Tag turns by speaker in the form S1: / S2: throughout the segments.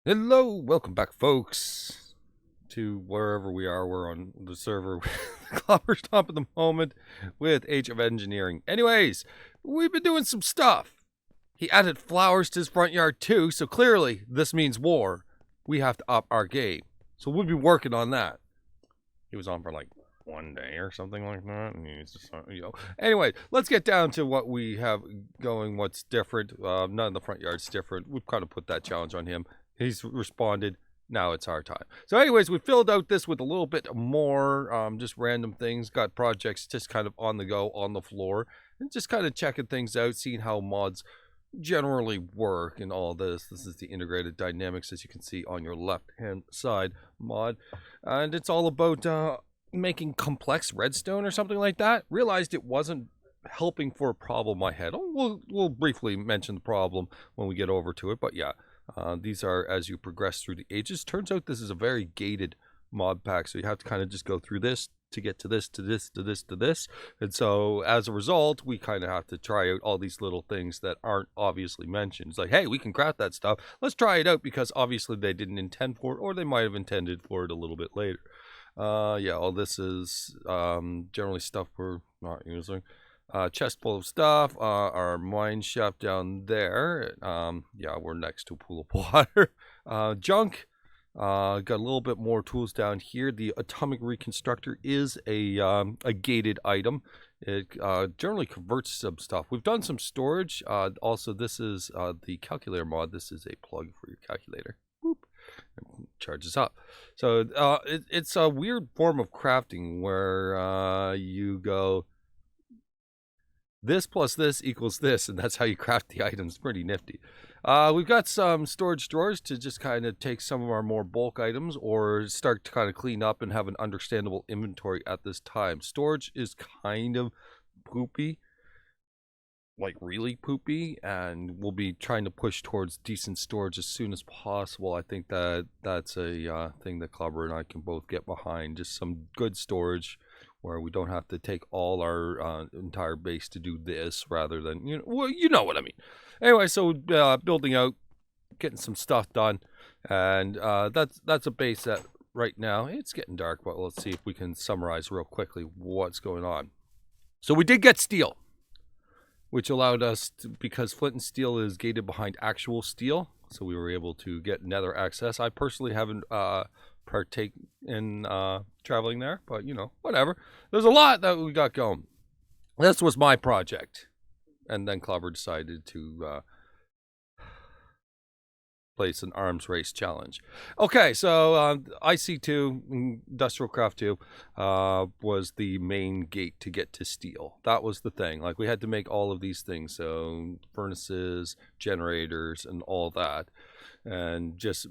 S1: Hello, welcome back, folks, to wherever we are. We're on the server Clobber Stomp at the moment with Age of Engineering. Anyways, we've been doing some stuff. He added flowers to his front yard too, so clearly this means war. We have to up our game. So we'll be working on that. He was on for like one day or something like that. And he's just, Anyway, let's get down to what we have going, what's different. None of the front yard's different. We've kind of put that challenge on him. He's responded. Now it's our time. So anyways, we filled out this with a little bit more, just random things. Got projects just kind of on the go, on the floor. And just kind of checking things out, seeing how mods generally work and all this. This is the integrated dynamics, as you can see on your left-hand side mod. And it's all about making complex redstone or something like that. Realized it wasn't helping for a problem I had. We'll briefly mention the problem when we get over to it, but yeah. These are as you progress through the ages. Turns out this is a very gated mod pack, so you have to kind of just go through this to get to this, to this, to this, to this. And so as a result, we kind of have to try out all these little things that aren't obviously mentioned. It's like, hey, we can craft that stuff. Let's try it out because obviously they didn't intend for it, or they might have intended for it a little bit later. Yeah, all this is generally stuff we're not using. Chest full of stuff. Our mine shaft down there. Yeah, we're next to a pool of water. Junk. Got a little bit more tools down here. The atomic reconstructor is a gated item. It generally converts some stuff. We've done some storage. Also, this is the calculator mod. This is a plug for your calculator. Boop. It charges up. So it's a weird form of crafting where you go this plus this equals this, and that's how you craft the items. Pretty nifty. We've got some storage drawers to just kind of take some of our more bulk items or start to kind of clean up and have an understandable inventory at this time. Storage is kind of poopy, like really poopy, and we'll be trying to push towards decent storage as soon as possible. I think that's a thing that Clobber and I can both get behind. Just some good storage where we don't have to take all our entire base to do this rather than, you know what I mean. Anyway, so building out, getting some stuff done, and that's a base that right now, it's getting dark, but let's see if we can summarize real quickly what's going on. So we did get steel, which allowed us to, because flint and steel is gated behind actual steel, so we were able to get nether access. I personally haven't partake in traveling there, but whatever. There's a lot that we got going. This was my project, and then Clobber decided to place an arms race challenge. Okay, so IC2, Industrial Craft 2, was the main gate to get to steel. That was the thing. Like, we had to make all of these things, so furnaces, generators, and all that. And just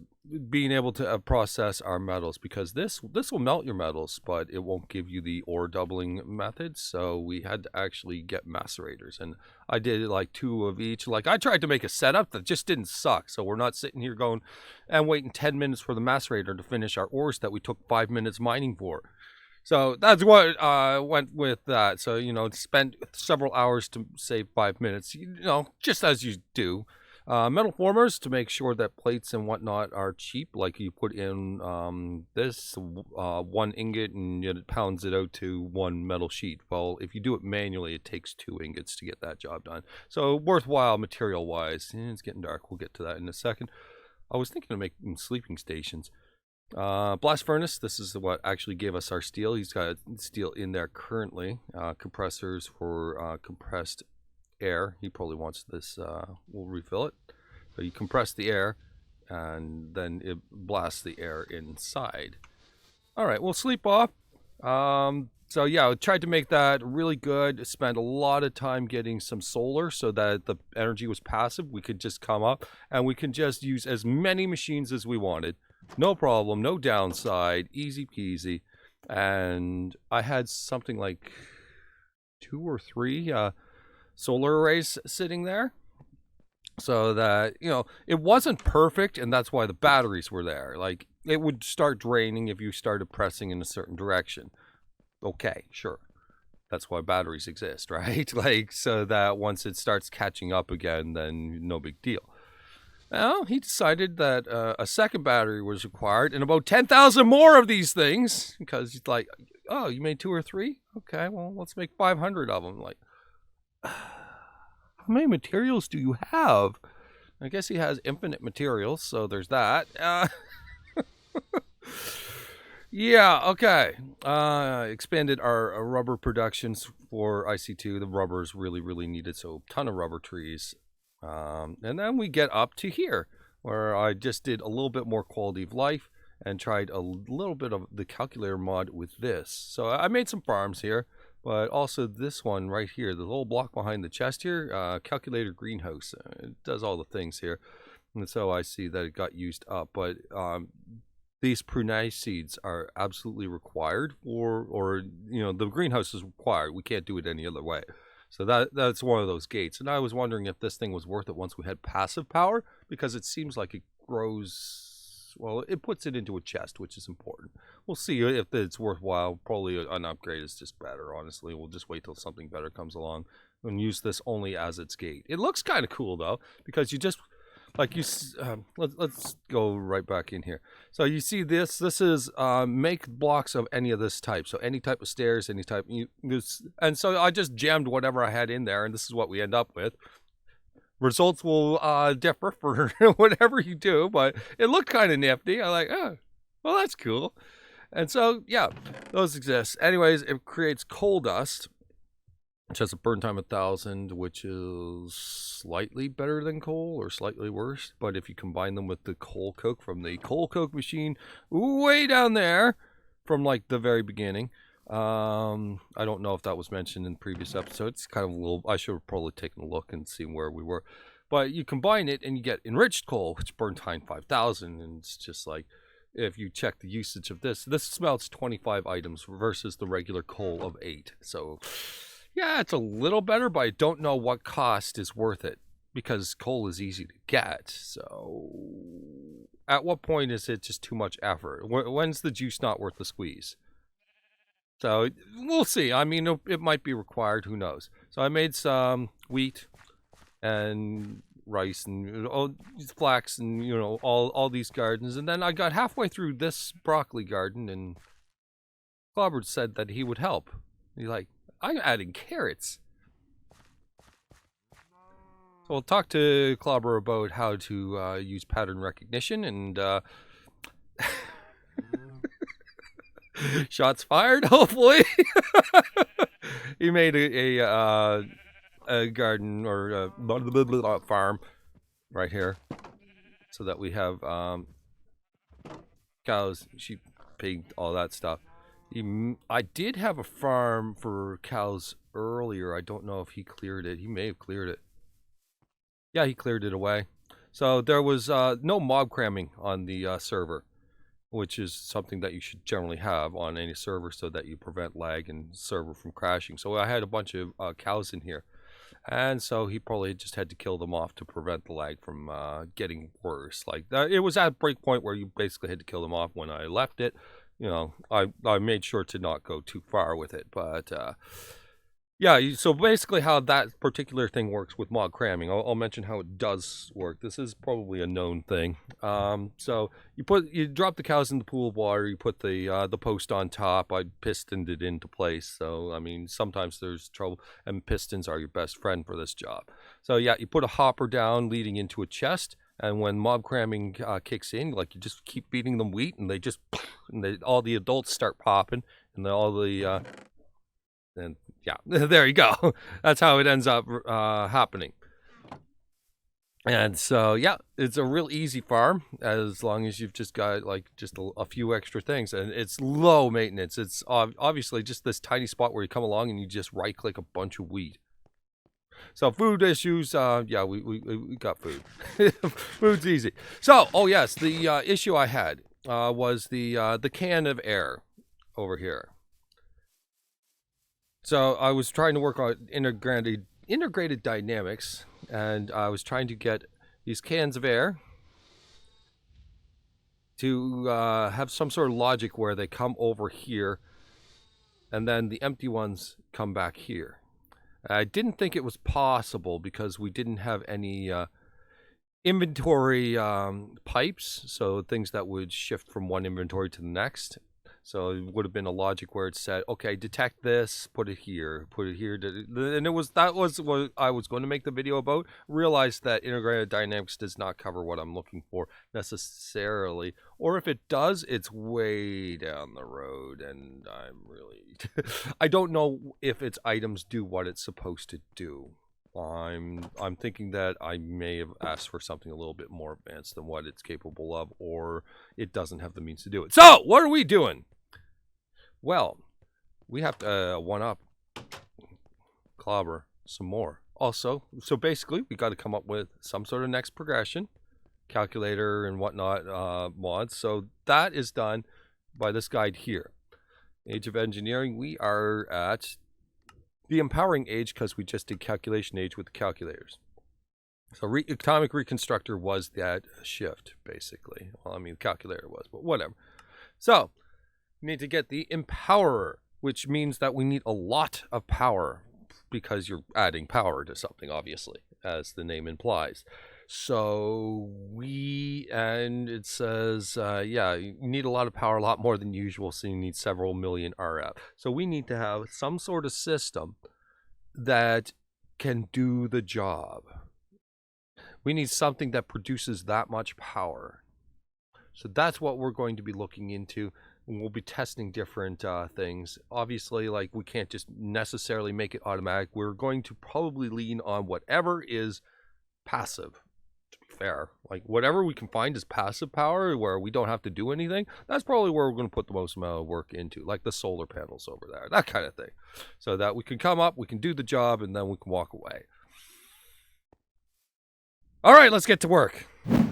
S1: being able to process our metals, because this will melt your metals, but it won't give you the ore doubling method. So we had to actually get macerators, and I did like 2 of each. Like, I tried to make a setup that just didn't suck, so we're not sitting here going and waiting 10 minutes for the macerator to finish our ores that we took 5 minutes mining for. So that's what went with that. So spent several hours to save 5 minutes, just as you do. Metal formers to make sure that plates and whatnot are cheap. Like, you put in this 1 ingot and it pounds it out to 1 metal sheet. Well, if you do it manually, it takes 2 ingots to get that job done. So worthwhile material wise. It's getting dark. We'll get to that in a second. I was thinking of making sleeping stations. Blast furnace. This is what actually gave us our steel. He's got steel in there currently. Compressors for compressed air. He probably wants this. We'll refill it. So you compress the air and then it blasts the air inside. All right, we'll sleep off. So yeah, I tried to make that really good. Spent a lot of time getting some solar so that the energy was passive. We could just come up and we can just use as many machines as we wanted. No problem, no downside, easy peasy. And I had something like 2 or 3 solar arrays sitting there, so that it wasn't perfect, and that's why the batteries were there. Like, it would start draining if you started pressing in a certain direction. Okay, sure, that's why batteries exist, right? Like, so that once it starts catching up again, then no big deal. Well, he decided that a second battery was required and about 10,000 more of these things because he's like, oh, you made 2 or 3? Okay, well, let's make 500 of them. Like, how many materials do you have? I guess he has infinite materials, so there's that. Yeah, okay. Expanded our rubber productions for IC2. The rubber is really, really needed, so ton of rubber trees. And then we get up to here, where I just did a little bit more quality of life and tried a little bit of the calculator mod with this. So I made some farms here, but also this one right here, the little block behind the chest here, calculator greenhouse. It does all the things here. And so I see that it got used up, but these prunai seeds are absolutely required, or the greenhouse is required. We can't do it any other way. So that's one of those gates. And I was wondering if this thing was worth it once we had passive power, because it seems like it grows, well, it puts it into a chest, which is important. We'll see if it's worthwhile. Probably an upgrade is just better, honestly. We'll just wait till something better comes along and use this only as its gate. It looks kind of cool, though, because you just... like let's go right back in here. So you see this is make blocks of any of this type. So any type of stairs, any type, and so I just jammed whatever I had in there, and this is what we end up with. Results will differ for whatever you do, but it looked kind of nifty. I like, oh, well, that's cool. And so yeah, those exist. Anyways, it creates coal dust, which has a burn time of 1,000, which is slightly better than coal or slightly worse. But if you combine them with the coal coke from the coal coke machine way down there from like the very beginning, I don't know if that was mentioned in previous episodes. It's kind of a little, I should have probably taken a look and seen where we were. But you combine it and you get enriched coal, which burn time 5,000. And it's just like, if you check the usage of this smelts 25 items versus the regular coal of 8. So... yeah, it's a little better, but I don't know what cost is worth it, because coal is easy to get. So at what point is it just too much effort? When's the juice not worth the squeeze? So we'll see. I mean, it might be required. Who knows? So I made some wheat and rice and flax and, all these gardens. And then I got halfway through this broccoli garden, and Clobber said that he would help. He's like, I'm adding carrots. So we'll talk to Clobber about how to use pattern recognition, and shots fired, hopefully. He made a garden or a farm right here so that we have cows, sheep, pig, all that stuff. I did have a farm for cows earlier. I don't know if he cleared it. He may have cleared it. Yeah, he cleared it away. So there was no mob cramming on the server, which is something that you should generally have on any server so that you prevent lag and server from crashing. So I had a bunch of cows in here. And so he probably just had to kill them off to prevent the lag from getting worse. Like it was at a break point where you basically had to kill them off when I left it. I made sure to not go too far with it, but yeah. So basically, how that particular thing works with mod cramming, I'll mention how it does work. This is probably a known thing. So you drop the cows in the pool of water. You put the post on top. I pistoned it into place. So I mean, sometimes there's trouble, and pistons are your best friend for this job. So yeah, you put a hopper down leading into a chest. And when mob cramming kicks in, like you just keep feeding them wheat, and they just, all the adults start popping, and then and yeah, there you go. That's how it ends up happening. And so yeah, it's a real easy farm as long as you've just got like just a few extra things, and it's low maintenance. It's obviously just this tiny spot where you come along and you just right click a bunch of wheat. So food issues, yeah, we got food. Food's easy. So, oh yes, the issue I had was the can of air over here. So I was trying to work on integrated dynamics, and I was trying to get these cans of air to have some sort of logic where they come over here, and then the empty ones come back here. I didn't think it was possible because we didn't have any inventory pipes, so things that would shift from one inventory to the next. So it would have been a logic where it said, okay, detect this, put it here, and that was what I was going to make the video about. Realized that integrated dynamics does not cover what I'm looking for necessarily, or if it does, it's way down the road, and I'm really I don't know if its items do what it's supposed to do. I'm thinking that I may have asked for something a little bit more advanced than what it's capable of, or it doesn't have the means to do it. So, what are we doing? Well, we have to one up clobber some more. Also, so basically, we got to come up with some sort of next progression, calculator and whatnot mods. So that is done by this guide here. Age of Engineering, we are at the empowering age because we just did calculation age with the calculators. So atomic reconstructor was that shift, basically. Well, I mean, the calculator was, but whatever. So, we need to get the empowerer, which means that we need a lot of power because you're adding power to something, obviously, as the name implies. So and it says, yeah, you need a lot of power, a lot more than usual, so you need several million RF. So we need to have some sort of system that can do the job. We need something that produces that much power. So that's what we're going to be looking into. And we'll be testing different things. Obviously, like, we can't just necessarily make it automatic. We're going to probably lean on whatever is passive, to be fair. Like, whatever we can find is passive power where we don't have to do anything, that's probably where we're going to put the most amount of work into, like the solar panels over there, that kind of thing. So that we can come up, we can do the job, and then we can walk away. All right, let's get to work.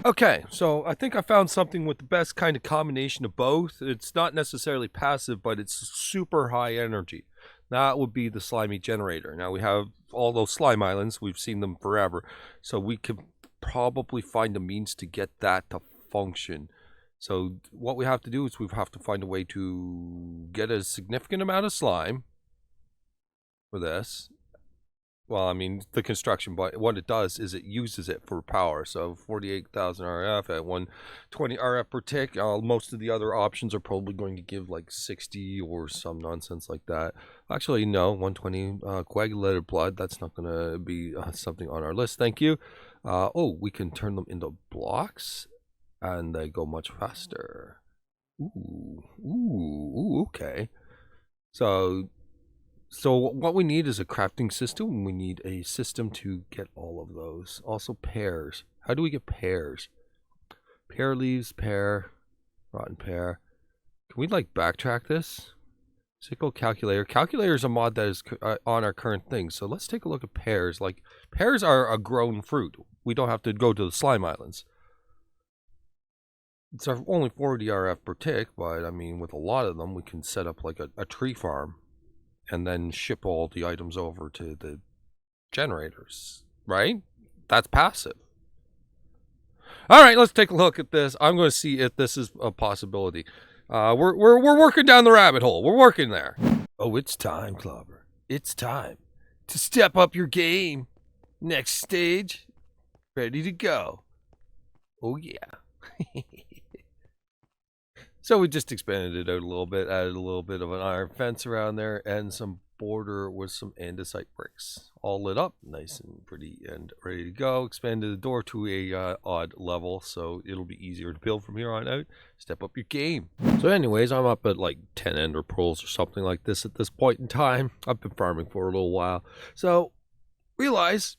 S1: Okay, so I think I found something with the best kind of combination of both. It's not necessarily passive, but it's super high energy. That would be the slimy generator. Now we have all those slime islands. We've seen them forever. So we could probably find a means to get that to function. So what we have to do is we have to find a way to get a significant amount of slime for this. Well, I mean, the construction, but what it does is it uses it for power. So 48,000 RF at 120 RF per tick. Most of the other options are probably going to give like 60 or some nonsense like that. Actually, no, 120 coagulated blood. That's not going to be something on our list. Thank you. Oh, we can turn them into blocks and they go much faster. Ooh, okay. So what we need is a crafting system. We need a system to get all of those. Also pears. How do we get pears? Pear leaves, pear, rotten pear. Can we like backtrack this? Sickle calculator. Calculator is a mod that is on our current thing. So let's take a look at pears. Like, pears are a grown fruit. We don't have to go to the slime islands. It's only 40 RF per tick, but I mean, with a lot of them, we can set up like a tree farm and then ship all the items over to the generators, right? That's passive. All right, let's take a look at this. I'm going to see if this is a possibility. We're working down the rabbit hole. We're working there. Oh, it's time, Clobber. It's time to step up your game. Next stage, ready to go. Oh, yeah. So we just expanded it out a little bit, added a little bit of an iron fence around there, and some border with some andesite bricks. All lit up, nice and pretty and ready to go. Expanded the door to a odd level, so it'll be easier to build from here on out. Step up your game. So anyways, I'm up at like 10 ender pearls or something like this at this point in time. I've been farming for a little while. So realize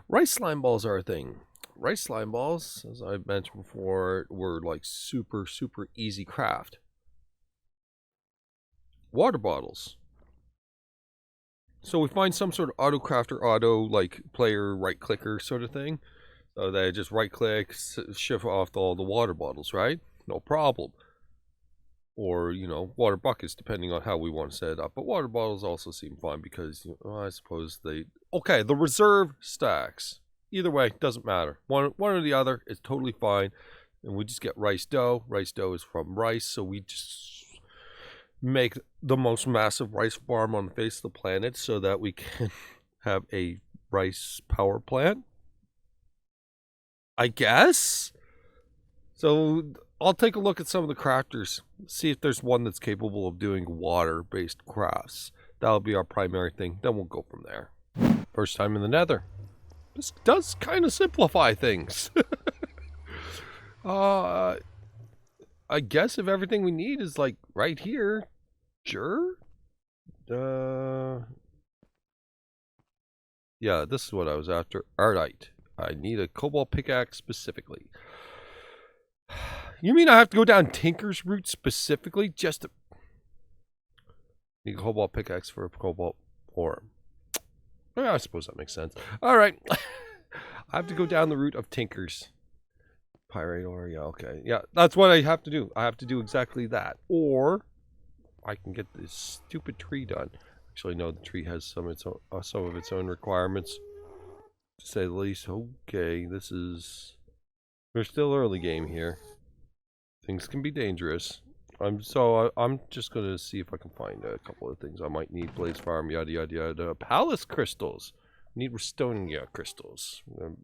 S1: rice slime balls are a thing. Rice slime balls, as I mentioned before, were like super easy craft. Water bottles. So we find some sort of auto crafter, auto like player right clicker sort of thing. So they just right click, shift off all the water bottles, right? No problem. Or, you know, water buckets, depending on how we want to set it up. But water bottles also seem fine because, you know, I suppose they... Okay, the reserve stacks. Either way, doesn't matter. One or the other is totally fine. And we just get rice dough. Rice dough is from rice, so we just make the most massive rice farm on the face of the planet so that we can have a rice power plant. I guess. So I'll take a look at some of the crafters, see if there's one that's capable of doing water-based crafts. That'll be our primary thing. Then we'll go from there. First time in the Nether. This does kind of simplify things. I guess if everything we need is like right here, sure. Yeah, this is what I was after. Ardite. I need a cobalt pickaxe specifically. You mean I have to go down Tinker's route specifically just to... Need a cobalt pickaxe for a cobalt ore. Yeah, I suppose that makes sense. Alright. I have to go down the route of Tinker's. Pyrite ore, yeah, okay. Yeah, that's what I have to do. I have to do exactly that. Or I can get this stupid tree done. Actually, no, the tree has some of its own requirements, to say the least. Okay, this is... We're still early game here. Things can be dangerous. I'm just gonna see if I can find a couple of things I might need. Blaze farm, yada yada yada. Palace crystals. Need Restonia crystals.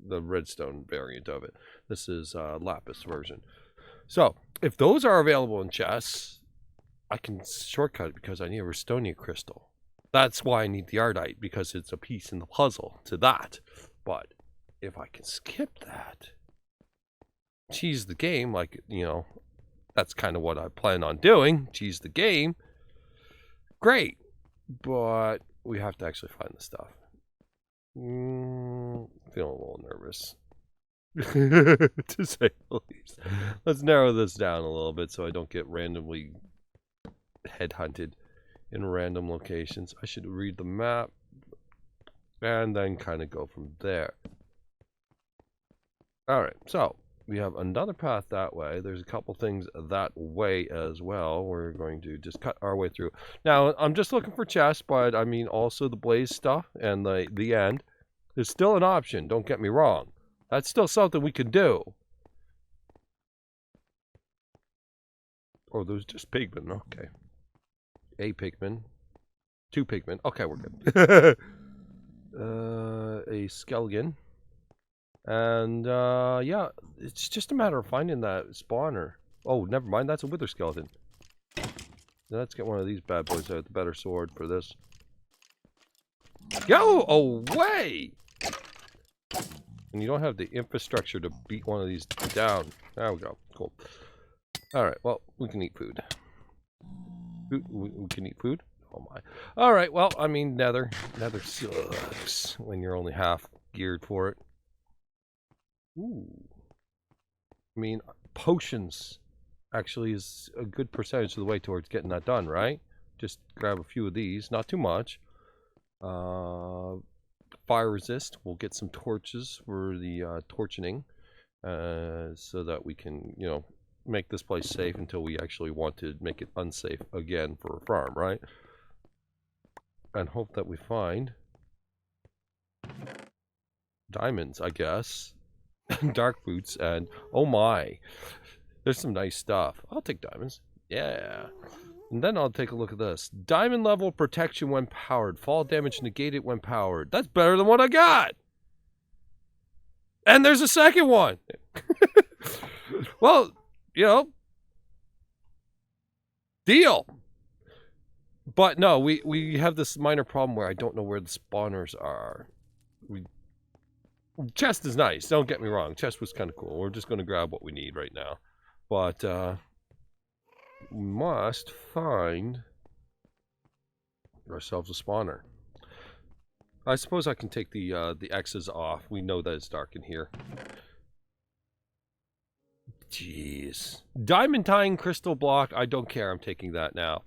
S1: The redstone variant of it. This is lapis version. So if those are available in chests, I can shortcut it because I need a Restonia crystal. That's why I need the Ardite, because it's a piece in the puzzle to that. But if I can skip that, cheese the game, like, you know, that's kind of what I plan on doing. Cheese the game. Great. But we have to actually find the stuff. Feeling a little nervous. To say the least. Let's narrow this down a little bit so I don't get randomly headhunted in random locations. I should read the map and then kind of go from there. Alright, so we have another path that way. There's a couple things that way as well. We're going to just cut our way through. Now, I'm just looking for chests, but I mean also the blaze stuff and the end is still an option. Don't get me wrong. That's still something we can do. Oh, those just pigmen. Okay. A pigman. 2 pigmen. Okay, we're good. A skeleton. And, yeah, it's just a matter of finding that spawner. Oh, never mind. That's a wither skeleton. Let's get one of these bad boys out. The better sword for this. Go away! And you don't have the infrastructure to beat one of these down. There we go. Cool. Alright, well, we can eat food. We can eat food? Oh my. Alright, well, I mean, nether sucks when you're only half geared for it. Ooh. I mean, potions actually is a good percentage of the way towards getting that done, right? Just grab a few of these, not too much. Fire resist. We'll get some torches for the torching, so that we can, you know, make this place safe until we actually want to make it unsafe again for a farm, right? And hope that we find diamonds, I guess. Dark boots, and oh my, there's some nice stuff. I'll take diamonds. Yeah. And then I'll take a look at this. Diamond level protection when powered. Fall damage negated when powered. That's better than what I got. And there's a second one. Well, you know, deal. But no, we have this minor problem where I don't know where the spawners are. Chest is nice, don't get me wrong. Chest was kind of cool. We're just going to grab what we need right now. But, we must find ourselves a spawner. I suppose I can take the X's off. We know that it's dark in here. Jeez. Diamond tying crystal block. I don't care. I'm taking that now.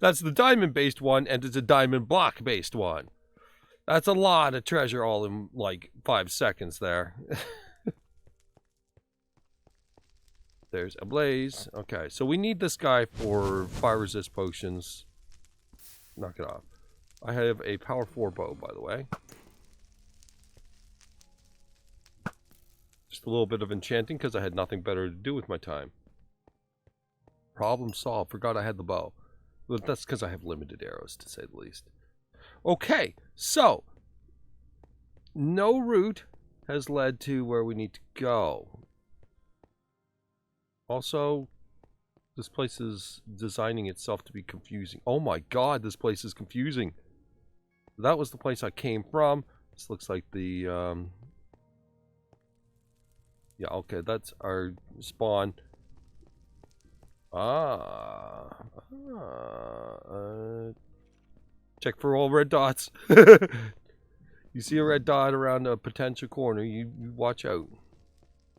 S1: That's the diamond-based one, and it's a diamond block-based one. That's a lot of treasure all in, like, 5 seconds there. There's a blaze. Okay, so we need this guy for fire resist potions. Knock it off. I have a power 4 bow, by the way. Just a little bit of enchanting because I had nothing better to do with my time. Problem solved. Forgot I had the bow. But that's because I have limited arrows, to say the least. Okay, so no root has led to where we need to go. Also, this place is designing itself to be confusing. Oh my god, this place is confusing. That was the place I came from. This looks like the, yeah, okay, that's our spawn. Check for all red dots. You see a red dot around a potential corner, you watch out.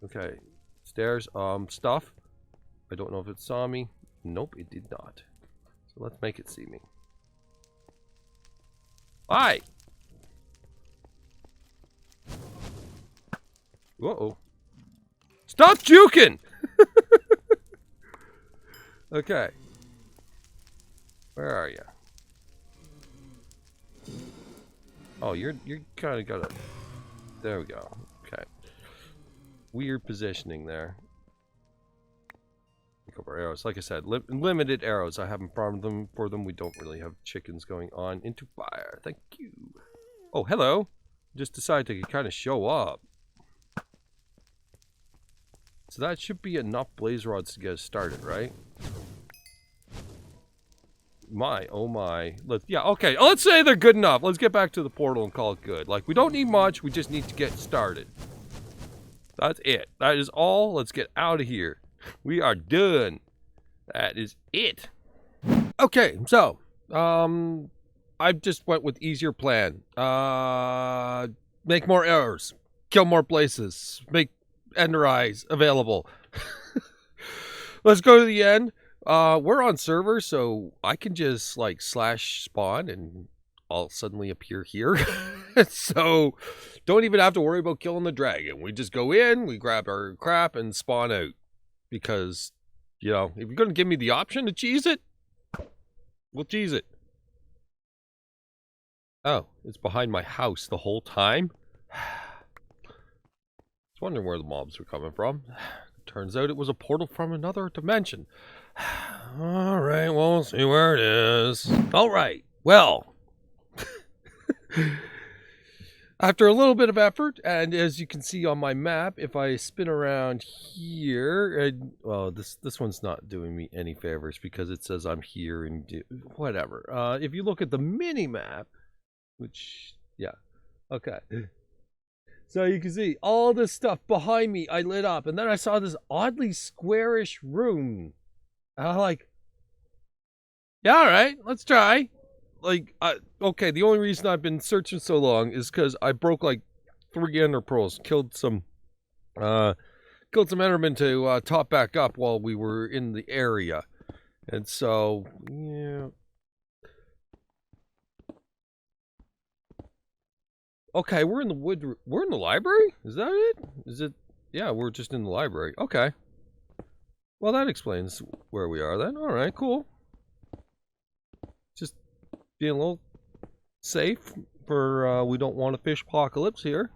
S1: Okay, stairs, stuff. I don't know if it saw me. Nope, it did not. So let's make it see me. Hi! Uh-oh. Stop juking! Okay. Where are you? Oh, you're kind of got a... There we go. Okay. Weird positioning there. Pick up our arrows. Like I said, limited arrows. I haven't farmed them for them. We don't really have chickens going on. Into fire. Thank you. Oh, hello. Just decided to kind of show up. So that should be enough blaze rods to get us started, right? My, oh my. Yeah, okay. Let's say they're good enough. Let's get back to the portal and call it good. Like, we don't need much. We just need to get started. That's it. That is all. Let's get out of here. We are done. That is it. Okay, so, I just went with easier plan. Make more errors. Kill more places. Make Ender Eyes available. Let's go to the end. We're on server, so I can just like /spawn and I'll suddenly appear here. So don't even have to worry about killing the dragon. We just go in, we grab our crap and spawn out. Because, you know, if you're going to give me the option to cheese it, we'll cheese it. Oh, it's behind my house the whole time? I was wondering where the mobs were coming from. Turns out it was a portal from another dimension. Alright, we'll see where it is. Alright, well. After a little bit of effort, and as you can see on my map, if I spin around here, well, this one's not doing me any favors because it says I'm here and whatever. If you look at the mini map, which, yeah, okay. So you can see all this stuff behind me I lit up, and then I saw this oddly squarish room. And I'm like, yeah, all right, let's try. Like, okay, the only reason I've been searching so long is because I broke like 3 ender pearls, killed some endermen to top back up while we were in the area, and so yeah. Okay, we're in the wood. We're in the library. Is that it? Is it? Yeah, we're just in the library. Okay. Well, that explains where we are then. All right, cool. Just being a little safe for we don't want a fish apocalypse here.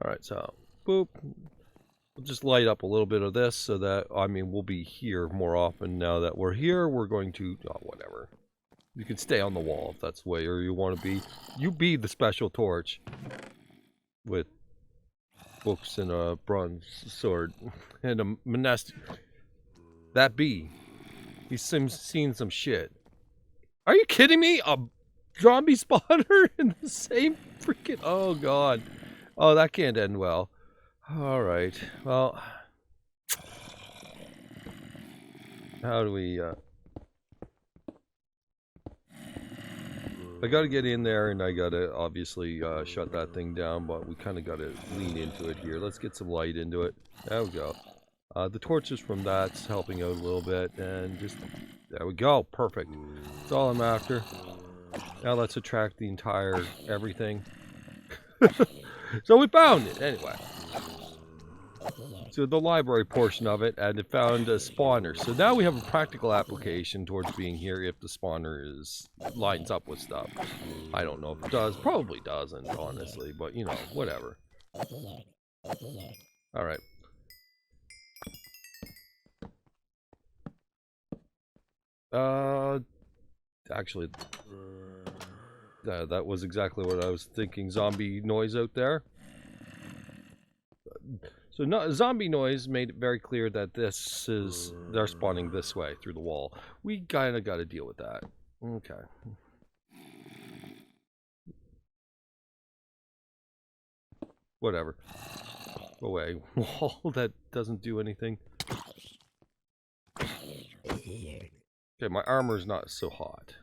S1: All right, so boop. We'll just light up a little bit of this so that, I mean, we'll be here more often now that we're here. We're going to, whatever. You can stay on the wall if that's the way or you want to be. You be the special torch with books and a bronze sword and a monastic. That bee. He's seen some shit. Are you kidding me? A zombie spawner in the same freaking... Oh, God. Oh, that can't end well. All right. Well, how do we... I gotta get in there and I gotta obviously shut that thing down, but we kind of gotta lean into it here. Let's get some light into it. There we go. The torches from that's helping out a little bit, and just there we go. Perfect. That's all I'm after. Now let's attract the entire everything. So we found it anyway. So the library portion of it, and it found a spawner. So now we have a practical application towards being here if the spawner lines up with stuff. I don't know if it does. Probably doesn't, honestly, but you know, whatever. Alright. Actually, that was exactly what I was thinking. Zombie noise out there. So zombie noise made it very clear that they're spawning this way through the wall. We kind of got to deal with that. Okay. Whatever. Go away. Wall that doesn't do anything. Okay, my armor's not so hot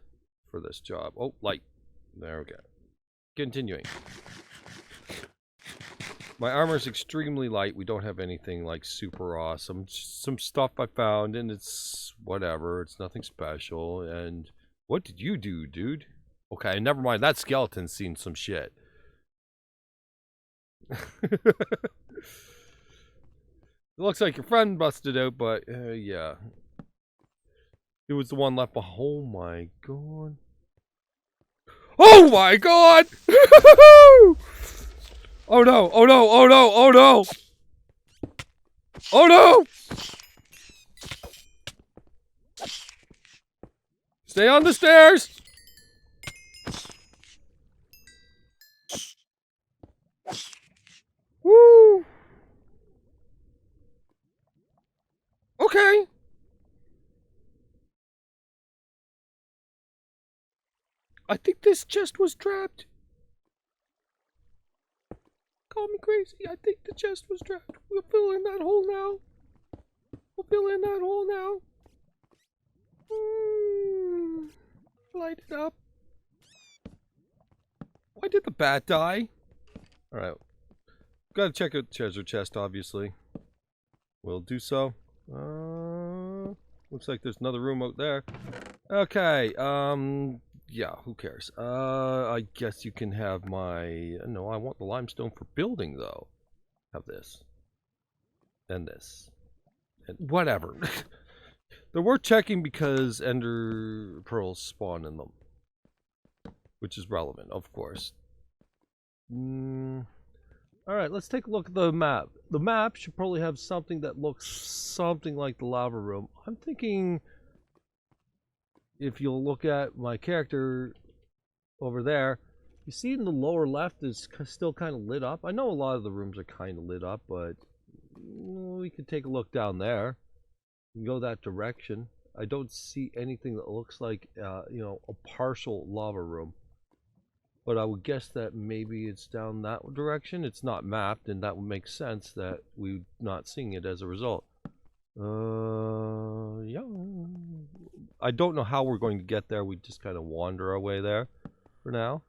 S1: for this job. Oh, light. There we go. Continuing. My armor's extremely light. We don't have anything like super awesome. Some stuff I found, and it's whatever. It's nothing special. And what did you do, dude? Okay, never mind. That skeleton's seen some shit. It looks like your friend busted out, but yeah. It was the one left behind. Oh my god. Oh my god! Oh no, oh no, oh no, oh no! Oh no! Stay on the stairs! Woo! Okay. I think this chest was trapped. Call me crazy. I think the chest was trapped. We'll fill in that hole now. We'll fill in that hole now. Light it up. Why did the bat die? Alright. Gotta check out the treasure chest, obviously. We'll do so. Looks like there's another room out there. Okay, yeah, who cares? I guess you can have my... No, I want the limestone for building, though. Have this. And this. And whatever. They're worth checking because ender pearls spawn in them. Which is relevant, of course. Alright, let's take a look at the map. The map should probably have something that looks something like the lava room. I'm thinking... If you'll look at my character over there, you see in the lower left is still kind of lit up. I know a lot of the rooms are kind of lit up, but we could take a look down there and go that direction. I don't see anything that looks like, you know, a partial lava room. But I would guess that maybe it's down that direction. It's not mapped, and that would make sense that we're not seeing it as a result. Yeah. I don't know how we're going to get there. We just kind of wander our way there for now.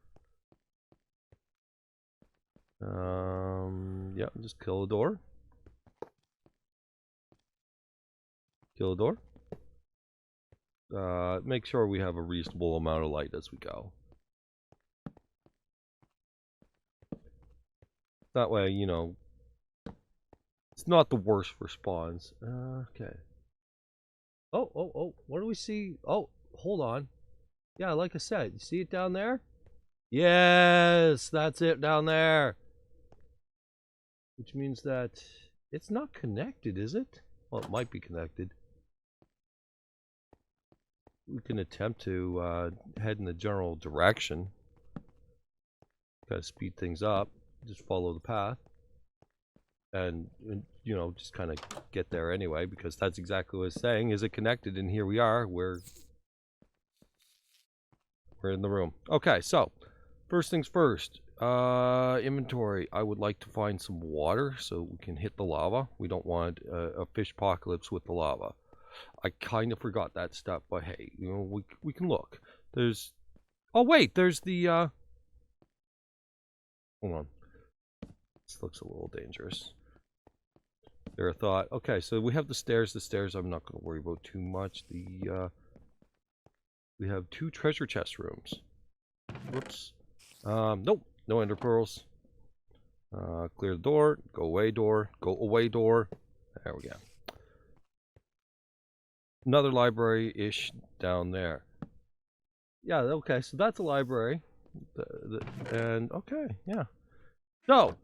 S1: Yeah, just kill a door. Kill a door. Make sure we have a reasonable amount of light as we go. That way, you know, it's not the worst for spawns. Okay. Oh, what do we see? Oh, hold on. Yeah, like I said, you see it down there? Yes, that's it down there. Which means that it's not connected, is it? Well, it might be connected. We can attempt to head in the general direction. Gotta speed things up. Just follow the path. And you know, just kind of get there anyway, because that's exactly what it's saying. Is it connected? And here we are. We're in the room. Okay, so first things first. Inventory. I would like to find some water so we can hit the lava. We don't want a fish apocalypse with the lava. I kind of forgot that stuff, but hey, you know, we can look. There's... Oh wait, there's the hold on. This looks a little dangerous. There, I thought. Okay, so we have the stairs. The stairs I'm not going to worry about too much. The we have 2 treasure chest rooms. Whoops. Nope. No ender pearls. Clear the door. Go away door. Go away door. There we go. Another library-ish down there. Yeah, okay, so that's a library. And, okay, yeah. So,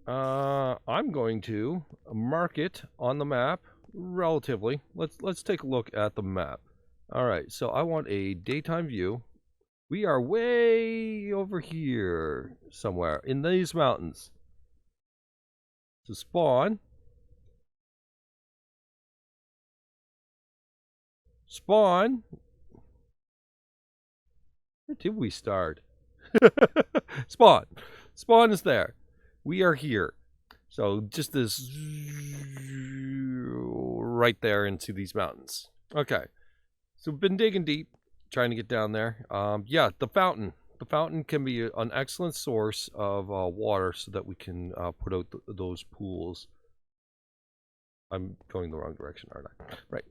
S1: I'm going to mark it on the map relatively. Let's take a look at the map. All right, so I want a daytime view. We are way over here somewhere in these mountains. So spawn. Spawn. Where did we start? Spawn. Spawn is there. We are here. So just this right there into these mountains. Okay. So we've been digging deep, trying to get down there. Yeah, the fountain. The fountain can be an excellent source of water so that we can put out those pools. I'm going the wrong direction, aren't I? Right.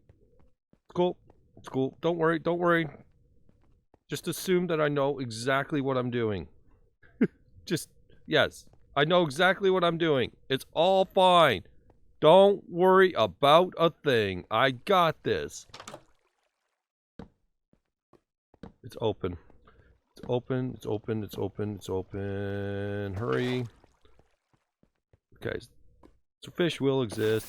S1: It's cool. It's cool. Don't worry. Don't worry. Just assume that I know exactly what I'm doing. Just, yes. I know exactly what I'm doing. It's all fine. Don't worry about a thing. I got this. It's open. It's open. It's open. It's open. It's open. Hurry. Okay. So fish will exist.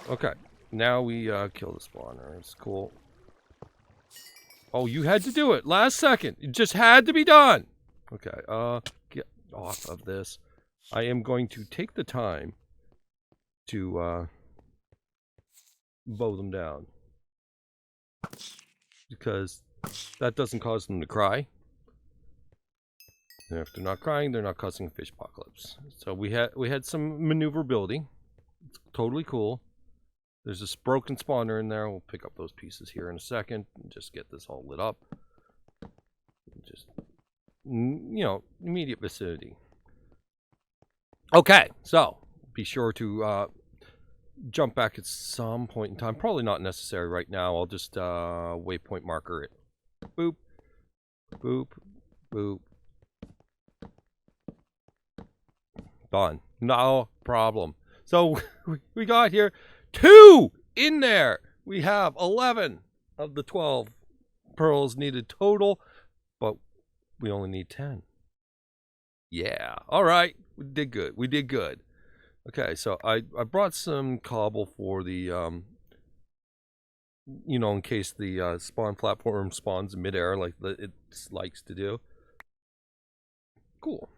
S1: Okay. Now we kill the spawner. It's cool. Oh, you had to do it. Last second. It just had to be done. Okay. Get off of this. I am going to take the time to bow them down. Because that doesn't cause them to cry. And if they're not crying, they're not causing a fish apocalypse. So we had some maneuverability. It's totally cool. There's this broken spawner in there. We'll pick up those pieces here in a second and just get this all lit up. Just, you know, immediate vicinity. Okay, so be sure to jump back at some point in time. Probably not necessary right now. I'll just waypoint marker it. Boop, boop, boop. Done. No problem. So we got here 2 in there. We have 11 of the 12 pearls needed total, but we only need 10. Yeah. All right. We did good. We did good. Okay, so I brought some cobble for the, you know, in case the spawn platform spawns in midair like it likes to do. Cool.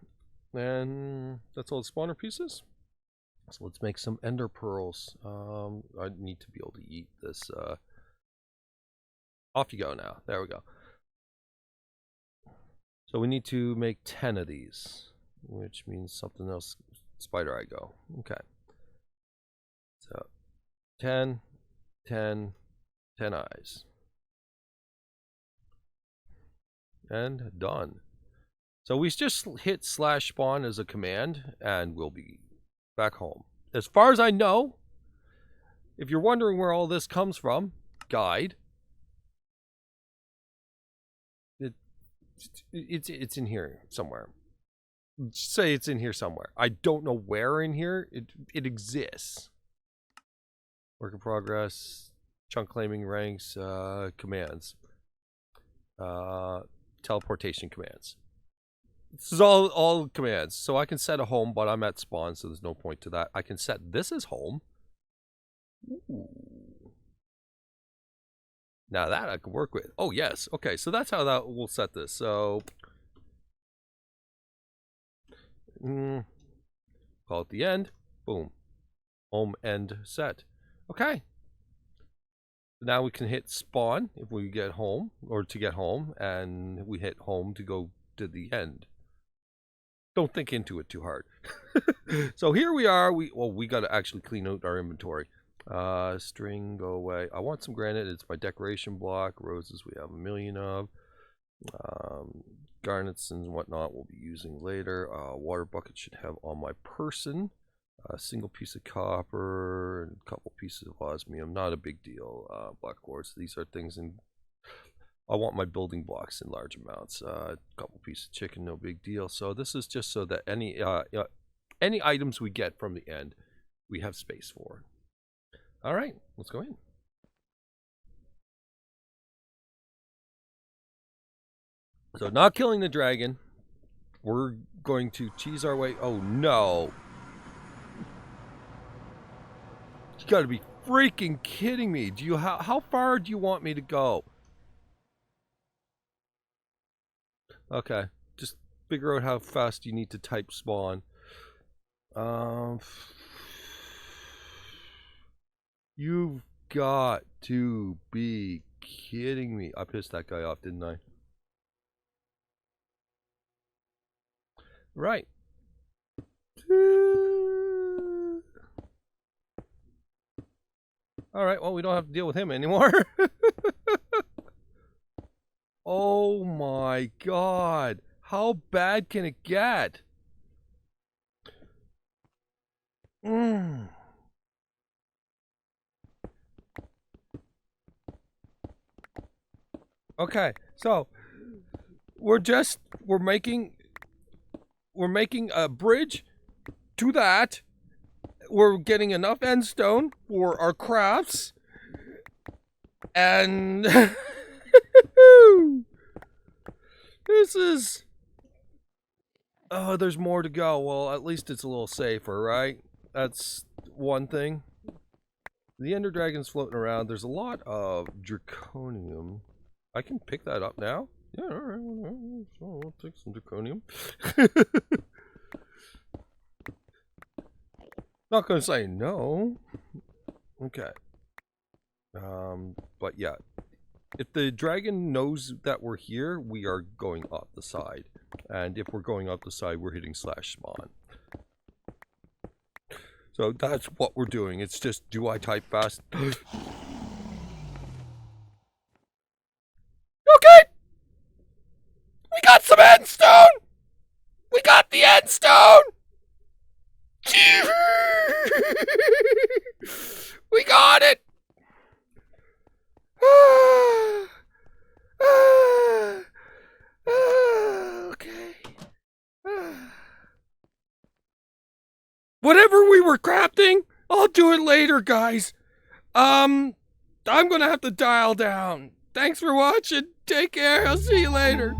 S1: And that's all the spawner pieces. So let's make some ender pearls. I need to be able to eat this. Off you go now. There we go. So we need to make 10 of these, which means something else. Spider eye go. Okay. So 10, 10, 10 eyes. And done. So we just hit /spawn as a command, and we'll be back home. As far as I know, if you're wondering where all this comes from, guide. It's in here somewhere. Just say it's in here somewhere. I don't know where in here. It exists. Work in progress. Chunk claiming ranks. Commands. Teleportation commands. This is all commands. So I can set a home, but I'm at spawn, so there's no point to that. I can set this as home. Ooh. Now that I can work with. Oh, yes. Okay, so that's how that we'll set this. So call it the end. Boom. Home end set. Okay. Now we can hit spawn if we get home, or to get home, and we hit home to go to the end. Don't think into it too hard. So here we are. We got to actually clean out our inventory. String, go away. I want some granite. It's my decoration block. Roses we have a million of. Garnets and whatnot we'll be using later. Water bucket should have on my person. A single piece of copper and a couple pieces of osmium. Not a big deal. Black quartz. These are things in. I want my building blocks in large amounts. A couple pieces of chicken, no big deal. So this is just so that any items we get from the end, we have space for. All right, let's go in. So not killing the dragon. We're going to cheese our way. Oh no. You gotta be freaking kidding me. How far do you want me to go? Okay. Just figure out how fast you need to type spawn. You've got to be kidding me. I pissed that guy off, didn't I? Right. Alright, well, we don't have to deal with him anymore. Oh my god. How bad can it get? Okay, so we're making a bridge to that. We're getting enough end stone for our crafts. And this is... Oh, there's more to go. Well, at least it's a little safer, right? That's one thing. The Ender Dragon's floating around. There's a lot of draconium. I can pick that up now? Yeah, alright. So I'll take some draconium. Not gonna say no. Okay. But yeah. If the dragon knows that we're here, we are going off the side. And if we're going off the side, we're hitting /spawn. So that's what we're doing. It's just, do I type fast? Okay! We got some end stone! We got the end stone! We got it! Okay. Whatever we were crafting, I'll do it later, guys. I'm gonna have to dial down. Thanks for watching. Take care. I'll see you later.